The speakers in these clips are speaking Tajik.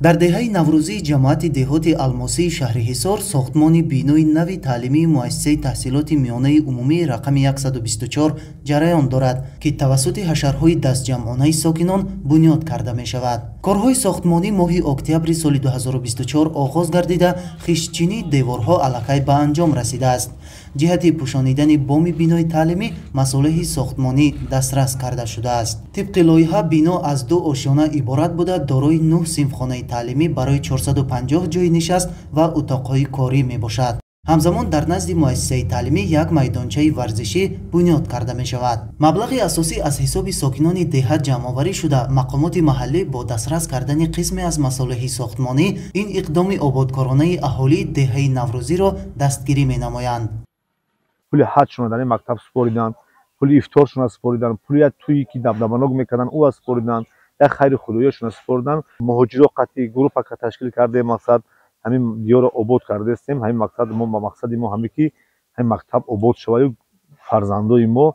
дар деҳаи наврӯзии ҷамоати деҳоти алмосии шаҳри ҳисор сохтмони бинои нави таълимии муассисаи таҳсилоти миёнаи умумии рақами 124 ҷараён дорад, ки тавассути ҳашарҳои дастҷамъонаи сокинон бунёд карда мешавад. корҳои сохтмонӣ моҳи октябри соли 2024 оғоз гардида хиштчинии деворҳо аллакай ба анҷом расидааст. ҷиҳати пӯшонидани боми бинои таълимӣ масолиҳи сохтмонӣ дастрас карда шудааст. тибқи лоиҳа бино аз 2 ошёна иборат буда дорои 9 синфхонаи таълимӣ барои 450 ҷойи нишаст ва утоқҳои корӣ мебошад. ҳамзамон дар назди муассисаи таълимӣ як майдончаи варзишӣ бунёд карда мешавад. маблағи асосӣ аз ҳисоби сокинони деҳа ҷамъоварӣ шуда мақомоти маҳаллӣ бо дастрас кардани қисме аз масолиҳи сохтмонӣ ин иқдоми ободкоронаи аҳолии деҳаи наврӯзиро дастгирӣ менамоянд. пули ҳаҷшона дар ин мактаб супориданд, пули ифторшона супориданд, пули як тӯйи ки дабдабанок мекарданд ӯа супориданд, як хайри худоёшона супориданд. моҳоҷиро қатъи группака ташкил кардем, мақсад ҳамин диёрро обод кардастем. ҳамин мақсад мақсади мо ҳаме ки ҳамин мактаб обод шаваю фарзандои мо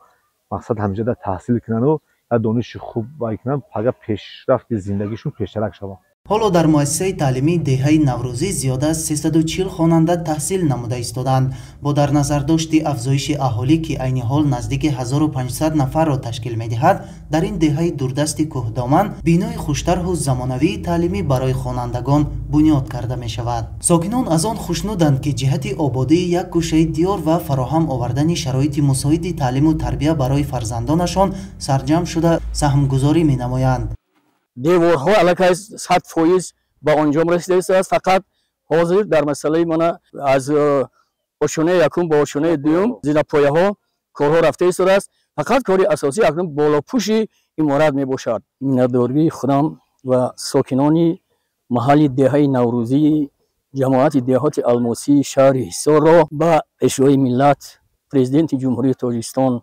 мақсад ҳамеша дар таҳсил кунанду як дониши хуб бай кунанд, ага пешрафти зиндагишон пешчарак шавад. ҳоло дар муассисаи таълимии деҳаи наврӯзӣ зиёда аз 340 хонанда таҳсил намуда истоданд. бо дар назардошти афзоиши аҳолӣ ки айни ҳол наздики 1500 нафарро ташкил медиҳад, дар ин деҳаи дурдасти кӯҳдоман бинои хуштарҳу замонавии таълимӣ барои хонандагон бунёд карда мешавад. сокинон аз он хушнуданд ки ҷиҳати ободии як гӯшаи диёр ва фароҳам овардани шароити мусоиди таълиму тарбия барои фарзандонашон сарҷамъ шуда саҳмгузорӣ менамоянд. деворҳо аллакай 100% ба анҷом расида истааст. фақат ҳозир дар масъалаи мана аз ошонаи якум ба ошонаи дуюм зинапояҳо корҳо рафта истодааст. фақат кори асосӣ акнун болопӯши иморат мебошад. миннатдории худам ва сокинони маҳалли деҳаи наврӯзии ҷамоати деҳоти алмосии шаҳри ҳисорро ба ишрои миллат президенти ҷумҳурии тоҷикистон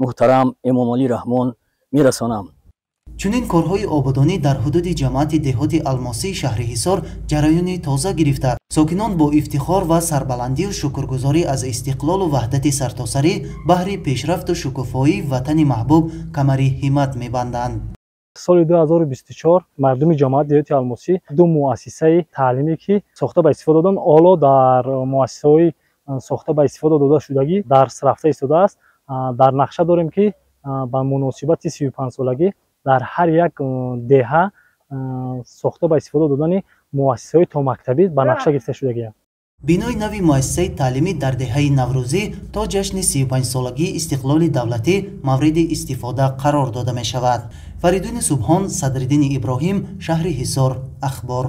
муҳтарам эмомалӣ раҳмон мерасонам. чунин корҳои ободонӣ дар ҳудуди ҷамоати деҳоти алмосии шаҳри ҳисор ҷараёни тоза гирифта, сокинон бо ифтихор ва сарбаландию шукргузорӣ аз истиқлолу ваҳдати сартосарӣ баҳри пешрафту шукуфоии ватани маҳбуб камари ҳиммат мебанданд. соли 2024 мардуми ҷамоати деҳоти алмосӣ 2 муассисаи таълимӣ ки сохта ба истифода доданд, оло дар муассисаҳои сохта ба истифода дода шудагӣ дарс рафта истодааст. дар нақша дорем ки ба муносибати 35-солагӣ дар ҳар як деҳа сохта ба истифода додани муассисаҳои томактабӣ ба нақша гирифта шудагиаст. бинои нави муассисаи таълимӣ дар деҳаи наврӯзӣ то ҷашни 35-солагии истиқлоли давлатӣ мавриди истифода қарор дода мешавад. фаридуни субҳон, Садриддини Иброҳим, шаҳри Ҳисор. ахбор.